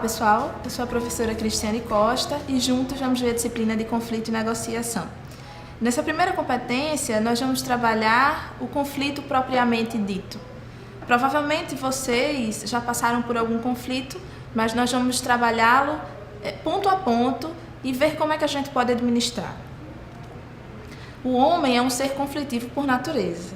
pessoal, eu sou a professora Cristiane Costa e juntos vamos ver a disciplina de conflito e negociação. Nessa primeira competência, nós vamos trabalhar o conflito propriamente dito. Provavelmente vocês já passaram por algum conflito, mas nós vamos trabalhá-lo ponto a ponto e ver como é que a gente pode administrar. O homem é um ser conflitivo por natureza.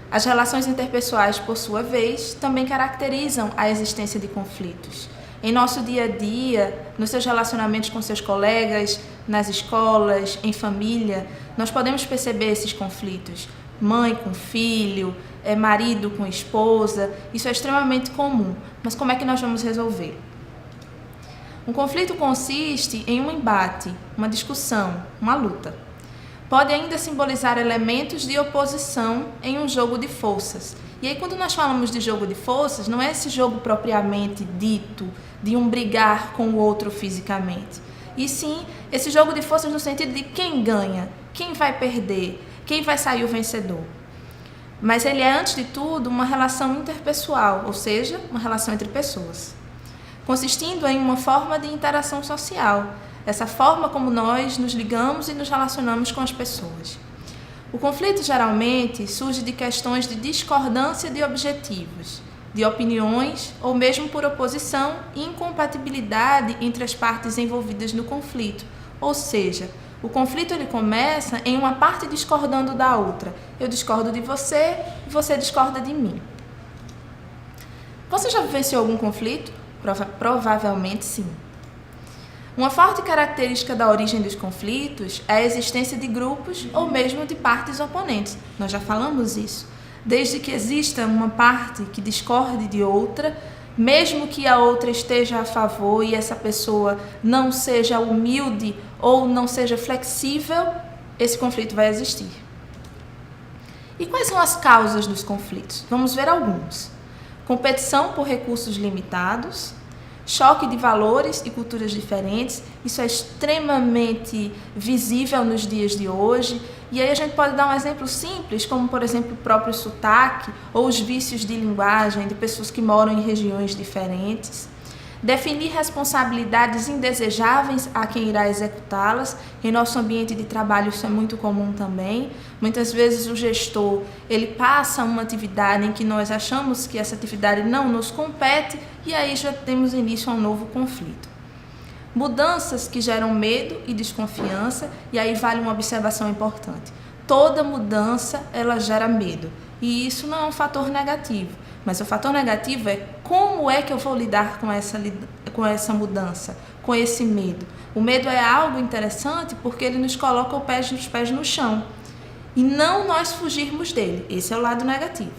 As relações interpessoais, por sua vez, também caracterizam a existência de conflitos. Em nosso dia a dia, nos seus relacionamentos com seus colegas, nas escolas, em família, nós podemos perceber esses conflitos. Mãe com filho, marido com esposa, isso é extremamente comum. Mas como é que nós vamos resolver? Um conflito consiste em um embate, uma discussão, uma luta. Pode ainda simbolizar elementos de oposição em um jogo de forças. E aí, quando nós falamos de jogo de forças, não é esse jogo propriamente dito, de um brigar com o outro fisicamente. E sim, esse jogo de forças no sentido de quem ganha, quem vai perder, quem vai sair o vencedor. Mas ele é, antes de tudo, uma relação interpessoal, ou seja, uma relação entre pessoas, consistindo em uma forma de interação social, essa forma como nós nos ligamos e nos relacionamos com as pessoas. O conflito geralmente surge de questões de discordância de objetivos, de opiniões ou mesmo por oposição e incompatibilidade entre as partes envolvidas no conflito. Ou seja, o conflito ele começa em uma parte discordando da outra. Eu discordo de você e você discorda de mim. Você já vivenciou algum conflito? Provavelmente sim. Uma forte característica da origem dos conflitos é a existência de grupos ou mesmo de partes oponentes. Nós já falamos isso. Desde que exista uma parte que discorde de outra, mesmo que a outra esteja a favor e essa pessoa não seja humilde ou não seja flexível, esse conflito vai existir. E quais são as causas dos conflitos? Vamos ver alguns. Competição por recursos limitados, choque de valores e culturas diferentes, isso é extremamente visível nos dias de hoje. E aí a gente pode dar um exemplo simples, como por exemplo o próprio sotaque ou os vícios de linguagem de pessoas que moram em regiões diferentes. Definir responsabilidades indesejáveis a quem irá executá-las. Em nosso ambiente de trabalho isso é muito comum também. Muitas vezes o gestor ele passa uma atividade em que nós achamos que essa atividade não nos compete e aí já temos início a um novo conflito. Mudanças que geram medo e desconfiança, e aí vale uma observação importante. Toda mudança ela gera medo e isso não é um fator negativo. Mas o fator negativo é como é que eu vou lidar com essa mudança, com esse medo. O medo é algo interessante porque ele nos coloca os pés no chão e não nós fugirmos dele. Esse é o lado negativo.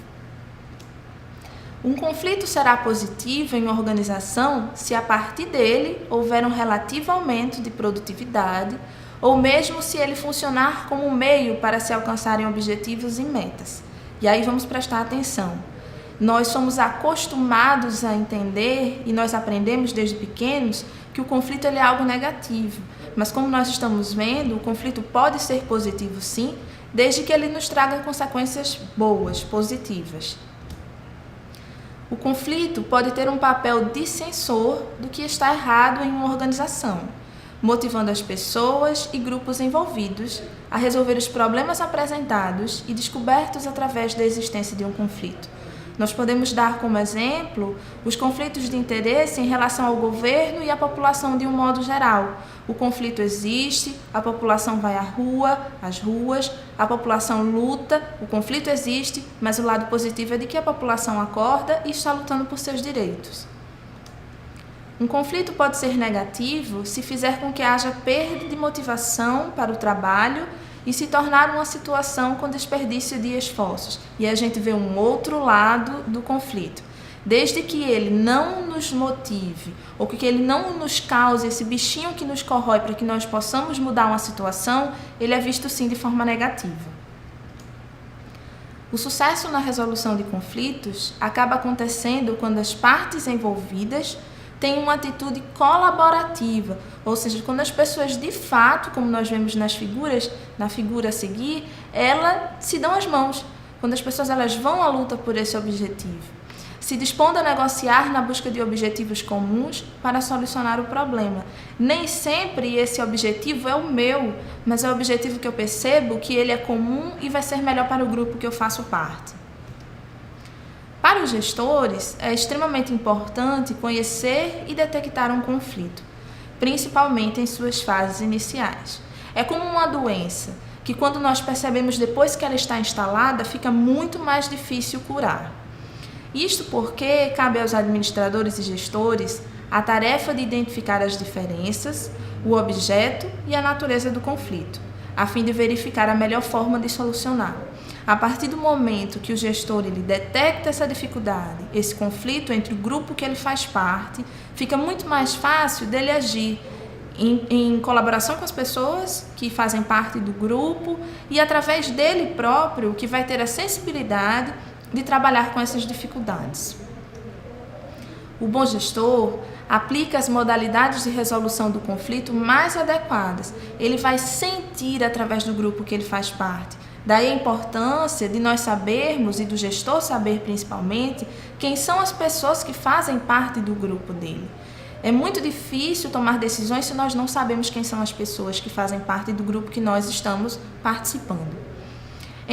Um conflito será positivo em uma organização se a partir dele houver um relativo aumento de produtividade ou mesmo se ele funcionar como um meio para se alcançarem objetivos e metas. E aí vamos prestar atenção. Nós somos acostumados a entender e nós aprendemos desde pequenos que o conflito ele é algo negativo. Mas como nós estamos vendo, o conflito pode ser positivo sim, desde que ele nos traga consequências boas, positivas. O conflito pode ter um papel dissensor do que está errado em uma organização, motivando as pessoas e grupos envolvidos a resolver os problemas apresentados e descobertos através da existência de um conflito. Nós podemos dar como exemplo os conflitos de interesse em relação ao governo e à população de um modo geral. O conflito existe, a população vai às ruas, a população luta, o conflito existe, mas o lado positivo é de que a população acorda e está lutando por seus direitos. Um conflito pode ser negativo se fizer com que haja perda de motivação para o trabalho e se tornar uma situação com desperdício de esforços. E a gente vê um outro lado do conflito. Desde que ele não nos motive, ou que ele não nos cause esse bichinho que nos corrói para que nós possamos mudar uma situação, ele é visto sim de forma negativa. O sucesso na resolução de conflitos acaba acontecendo quando as partes envolvidas têm uma atitude colaborativa, ou seja, quando as pessoas de fato, como nós vemos nas figuras, na figura a seguir, elas se dão as mãos, quando as pessoas elas vão à luta por esse objetivo. se dispondo a negociar na busca de objetivos comuns para solucionar o problema. Nem sempre esse objetivo é o meu, mas é o objetivo que eu percebo que ele é comum e vai ser melhor para o grupo que eu faço parte. Para os gestores, é extremamente importante conhecer e detectar um conflito, principalmente em suas fases iniciais. É como uma doença, que quando nós percebemos depois que ela está instalada, fica muito mais difícil curar. Isto porque cabe aos administradores e gestores a tarefa de identificar as diferenças, o objeto e a natureza do conflito, a fim de verificar a melhor forma de solucionar. A partir do momento que o gestor ele detecta essa dificuldade, esse conflito entre o grupo que ele faz parte, fica muito mais fácil dele agir em colaboração com as pessoas que fazem parte do grupo e através dele próprio que vai ter a sensibilidade de trabalhar com essas dificuldades. O bom gestor aplica as modalidades de resolução do conflito mais adequadas. Ele vai sentir através do grupo que ele faz parte. Daí a importância de nós sabermos, e do gestor saber principalmente, quem são as pessoas que fazem parte do grupo dele. É muito difícil tomar decisões se nós não sabemos quem são as pessoas que fazem parte do grupo que nós estamos participando.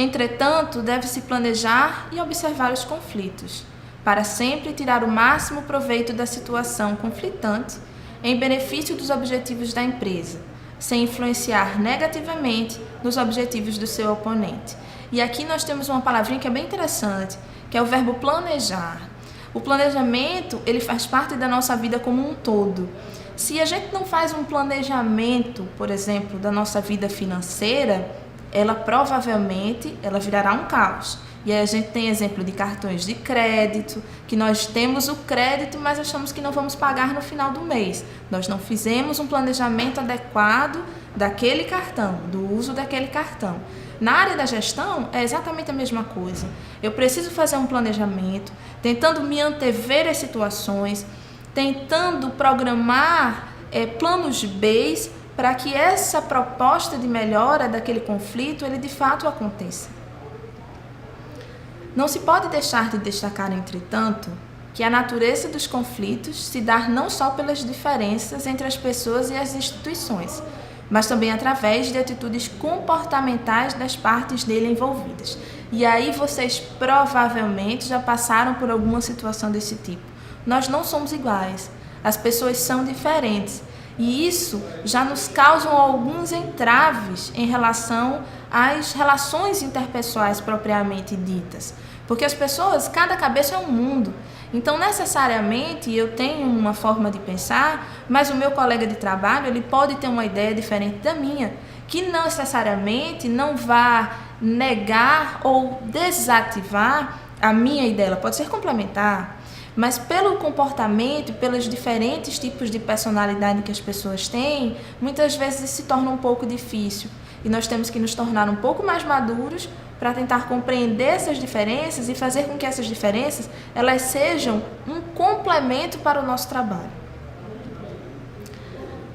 Entretanto, deve-se planejar e observar os conflitos, para sempre tirar o máximo proveito da situação conflitante em benefício dos objetivos da empresa, sem influenciar negativamente nos objetivos do seu oponente. E aqui nós temos uma palavrinha que é bem interessante, que é o verbo planejar. O planejamento, ele faz parte da nossa vida como um todo. Se a gente não faz um planejamento, por exemplo, da nossa vida financeira, ela provavelmente virará um caos. E aí a gente tem exemplo de cartões de crédito, que nós temos o crédito, mas achamos que não vamos pagar no final do mês. Nós não fizemos um planejamento adequado daquele cartão, do uso daquele cartão. Na área da gestão, é exatamente a mesma coisa. Eu preciso fazer um planejamento, tentando me antever às situações, tentando programar planos B para que essa proposta de melhora daquele conflito, ele de fato aconteça. Não se pode deixar de destacar, entretanto, que a natureza dos conflitos se dá não só pelas diferenças entre as pessoas e as instituições, mas também através de atitudes comportamentais das partes nele envolvidas. E aí vocês provavelmente já passaram por alguma situação desse tipo. Nós não somos iguais, as pessoas são diferentes. E isso já nos causa alguns entraves em relação às relações interpessoais propriamente ditas. Porque as pessoas, cada cabeça é um mundo. Então, necessariamente, eu tenho uma forma de pensar, mas o meu colega de trabalho ele pode ter uma ideia diferente da minha, que não necessariamente não vá negar ou desativar a minha ideia. Ela pode ser complementar. Mas pelo comportamento, pelos diferentes tipos de personalidade que as pessoas têm, muitas vezes se torna um pouco difícil. E nós temos que nos tornar um pouco mais maduros para tentar compreender essas diferenças e fazer com que essas diferenças elas sejam um complemento para o nosso trabalho.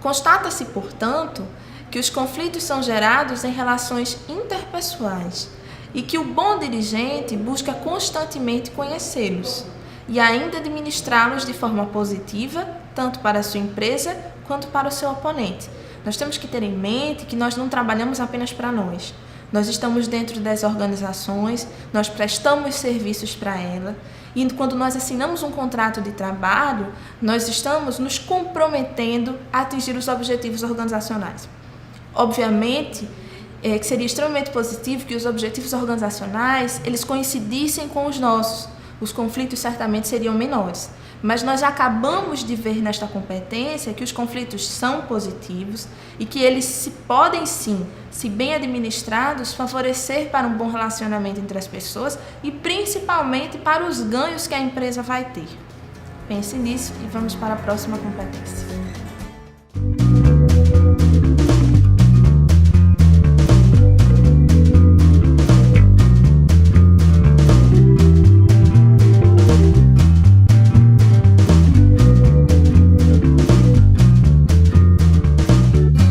Constata-se, portanto, que os conflitos são gerados em relações interpessoais e que o bom dirigente busca constantemente conhecê-los e ainda administrá-los de forma positiva, tanto para a sua empresa quanto para o seu oponente. Nós temos que ter em mente que nós não trabalhamos apenas para nós. Nós estamos dentro das organizações, nós prestamos serviços para ela e quando nós assinamos um contrato de trabalho, nós estamos nos comprometendo a atingir os objetivos organizacionais. Obviamente, que seria extremamente positivo que os objetivos organizacionais eles coincidissem com os nossos. Os conflitos certamente seriam menores. Mas nós já acabamos de ver nesta competência que os conflitos são positivos e que eles podem sim, se bem administrados, favorecer para um bom relacionamento entre as pessoas e principalmente para os ganhos que a empresa vai ter. Pense nisso e vamos para a próxima competência.